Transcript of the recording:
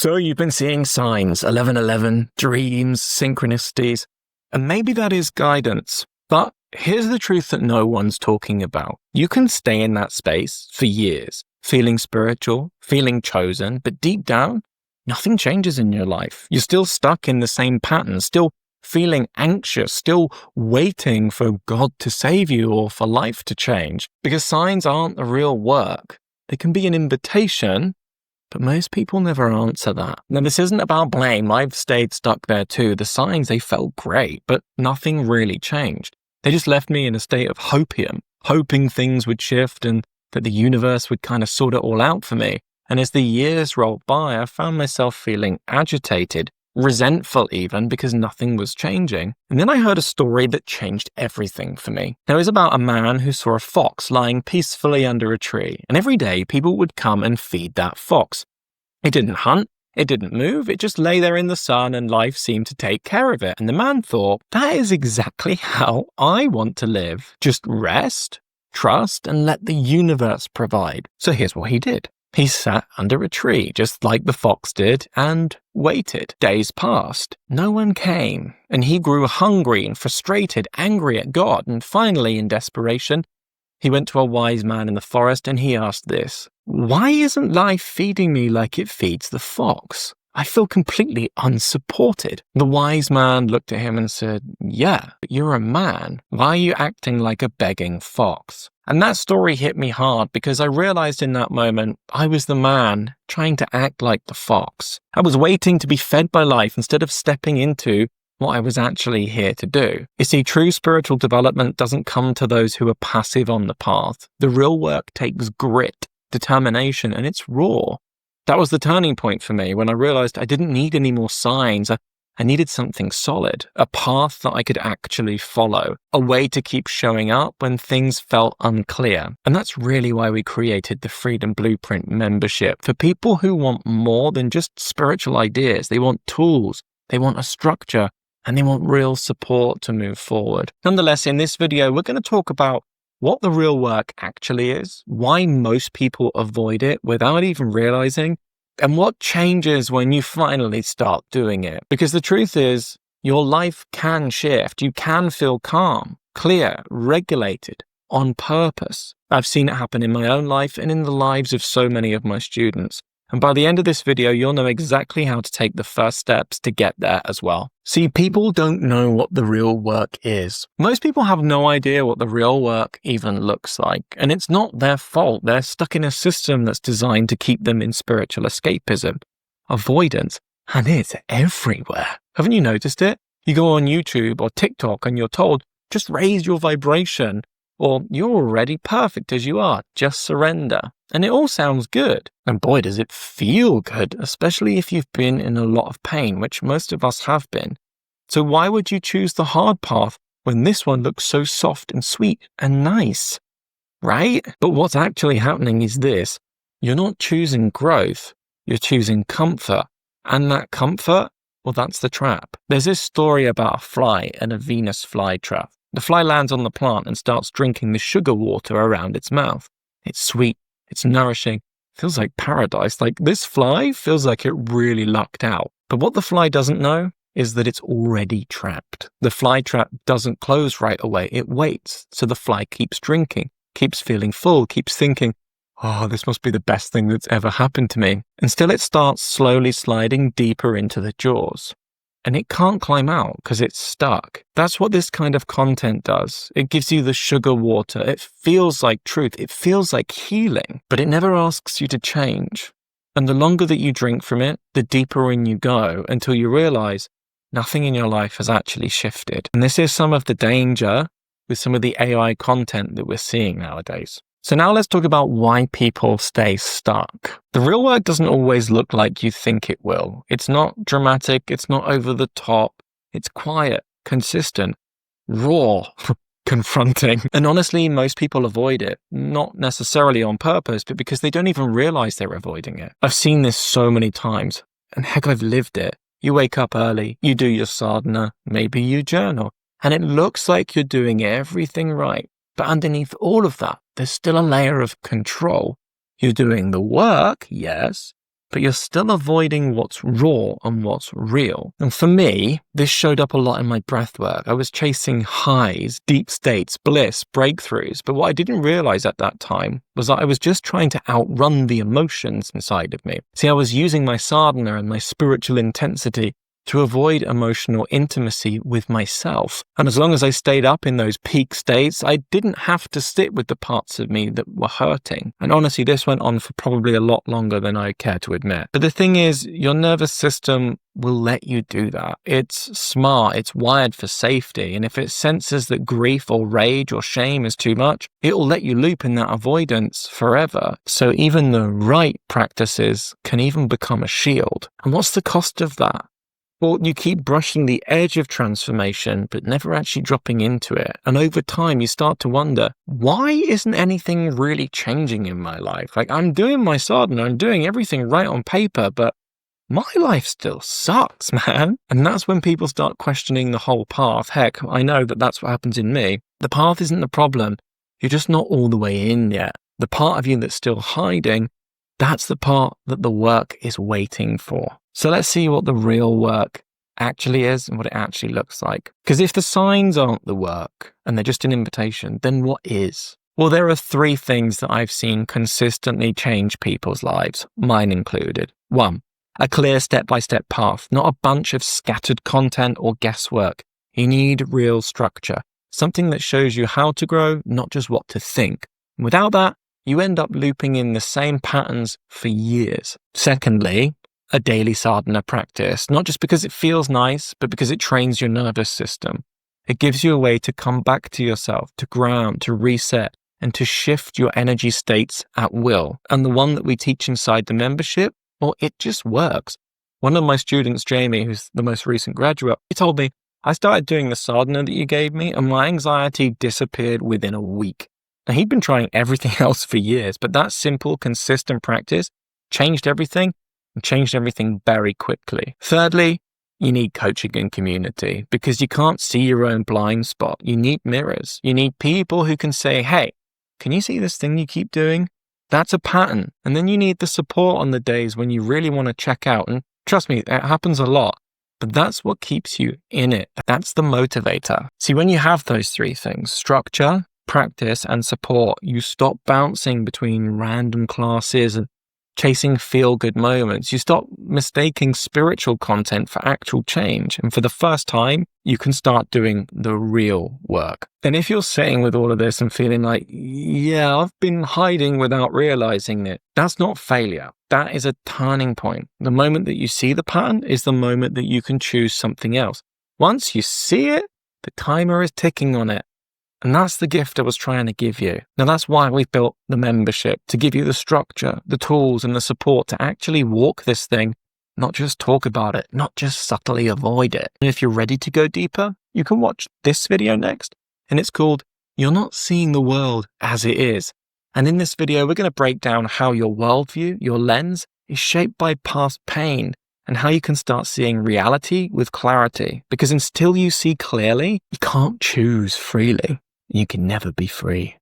So you've been seeing signs, 1111, dreams, synchronicities, and maybe that is guidance. But here's the truth that no one's talking about. You can stay in that space for years, feeling spiritual, feeling chosen, but deep down, nothing changes in your life. You're still stuck in the same pattern, still feeling anxious, still waiting for God to save you or for life to change. Because signs aren't the real work. They can be an invitation, but most people never answer that. Now, this isn't about blame. I've stayed stuck there too. The signs, they felt great, but nothing really changed. They just left me in a state of hopium, hoping things would shift and that the universe would kind of sort it all out for me. And as the years rolled by, I found myself feeling agitated, resentful even, because nothing was changing. And then I heard a story that changed everything for me. It was about a man who saw a fox lying peacefully under a tree, and every day people would come and feed that fox. It didn't hunt, it didn't move, it just lay there in the sun and life seemed to take care of it. And the man thought, that is exactly how I want to live. Just rest, trust, and let the universe provide. So here's what he did. He sat under a tree, just like the fox did, and waited. Days passed. No one came, and he grew hungry and frustrated, angry at God, and finally, in desperation, he went to a wise man in the forest and he asked this: why isn't life feeding me like it feeds the fox? I feel completely unsupported. The wise man looked at him and said, yeah, but you're a man. Why are you acting like a begging fox? And that story hit me hard because I realized in that moment I was the man trying to act like the fox. I was waiting to be fed by life instead of stepping into what I was actually here to do. You see, true spiritual development doesn't come to those who are passive on the path. The real work takes grit, determination, and it's raw. That was the turning point for me when I realized I didn't need any more signs. I needed something solid, a path that I could actually follow, a way to keep showing up when things felt unclear. And that's really why we created the Freedom Blueprint membership, for people who want more than just spiritual ideas. They want tools, they want a structure, and they want real support to move forward. Nonetheless, in this video, we're going to talk about what the real work actually is, why most people avoid it without even realizing, and what changes when you finally start doing it. Because the truth is, your life can shift. You can feel calm, clear, regulated, on purpose. I've seen it happen in my own life and in the lives of so many of my students. And by the end of this video, you'll know exactly how to take the first steps to get there as well. See, people don't know what the real work is. Most people have no idea what the real work even looks like. And it's not their fault. They're stuck in a system that's designed to keep them in spiritual escapism, avoidance, and it's everywhere. Haven't you noticed it? You go on YouTube or TikTok and you're told, just raise your vibration, or you're already perfect as you are, just surrender. And it all sounds good. And boy, does it feel good, especially if you've been in a lot of pain, which most of us have been. So why would you choose the hard path when this one looks so soft and sweet and nice? Right? But what's actually happening is this. You're not choosing growth, you're choosing comfort. And that comfort, well, that's the trap. There's this story about a fly and a Venus flytrap. The fly lands on the plant and starts drinking the sugar water around its mouth. It's sweet. It's nourishing, feels like paradise. Like this fly feels like it really lucked out. But what the fly doesn't know is that it's already trapped. The fly trap doesn't close right away. It waits. So the fly keeps drinking, keeps feeling full, keeps thinking, oh, this must be the best thing that's ever happened to me. And still it starts slowly sliding deeper into the jaws. And it can't climb out because it's stuck. That's what this kind of content does. It gives you the sugar water. It feels like truth. It feels like healing, but it never asks you to change. And the longer that you drink from it, the deeper in you go until you realize nothing in your life has actually shifted. And this is some of the danger with some of the AI content that we're seeing nowadays. So now let's talk about why people stay stuck. The real work doesn't always look like you think it will. It's not dramatic, it's not over the top, it's quiet, consistent, raw, confronting. And honestly, most people avoid it, not necessarily on purpose, but because they don't even realize they're avoiding it. I've seen this so many times, and heck, I've lived it. You wake up early, you do your sadhana, maybe you journal, and it looks like you're doing everything right. But underneath all of that, there's still a layer of control. You're doing the work, yes, but you're still avoiding what's raw and what's real. And for me, this showed up a lot in my breath work. I was chasing highs, deep states, bliss, breakthroughs, but what I didn't realize at that time was that I was just trying to outrun the emotions inside of me. See, I was using my sadhana and my spiritual intensity to avoid emotional intimacy with myself. And as long as I stayed up in those peak states, I didn't have to sit with the parts of me that were hurting. And honestly, this went on for probably a lot longer than I care to admit. But the thing is, your nervous system will let you do that. It's smart, it's wired for safety, and if it senses that grief or rage or shame is too much, it will let you loop in that avoidance forever. So even the right practices can even become a shield. And what's the cost of that? Well, you keep brushing the edge of transformation, but never actually dropping into it. And over time, you start to wonder, why isn't anything really changing in my life? Like, I'm doing my sadhana, I'm doing everything right on paper, but my life still sucks, man. And that's when people start questioning the whole path. Heck, I know that that's what happens in me. The path isn't the problem. You're just not all the way in yet. The part of you that's still hiding, that's the part that the work is waiting for. So let's see what the real work actually is and what it actually looks like. Because if the signs aren't the work and they're just an invitation, then what is? Well, there are 3 things that I've seen consistently change people's lives, mine included. 1, a clear step-by-step path, not a bunch of scattered content or guesswork. You need real structure, something that shows you how to grow, not just what to think. Without that, you end up looping in the same patterns for years. Secondly, a daily sadhana practice, not just because it feels nice, but because it trains your nervous system. It gives you a way to come back to yourself, to ground, to reset, and to shift your energy states at will. And the one that we teach inside the membership, well, it just works. One of my students, Jamie, who's the most recent graduate, he told me, I started doing the sadhana that you gave me, and my anxiety disappeared within a week. Now, he'd been trying everything else for years, but that simple, consistent practice changed everything, and changed everything very quickly. Thirdly, you need coaching and community because you can't see your own blind spot. You need mirrors. You need people who can say, hey, can you see this thing you keep doing? That's a pattern. And then you need the support on the days when you really want to check out. And trust me, it happens a lot. But that's what keeps you in it. That's the motivator. See, when you have those 3 things, structure, practice, and support, you stop bouncing between random classes and chasing feel-good moments. You stop mistaking spiritual content for actual change. And for the first time, you can start doing the real work. And if you're sitting with all of this and feeling like, yeah, I've been hiding without realizing it, that's not failure. That is a turning point. The moment that you see the pattern is the moment that you can choose something else. Once you see it, the timer is ticking on it. And that's the gift I was trying to give you. Now, that's why we've built the membership, to give you the structure, the tools, and the support to actually walk this thing, not just talk about it, not just subtly avoid it. And if you're ready to go deeper, you can watch this video next. And it's called, You're Not Seeing the World as It Is. And in this video, we're going to break down how your worldview, your lens, is shaped by past pain, and how you can start seeing reality with clarity. Because until you see clearly, you can't choose freely. You can never be free.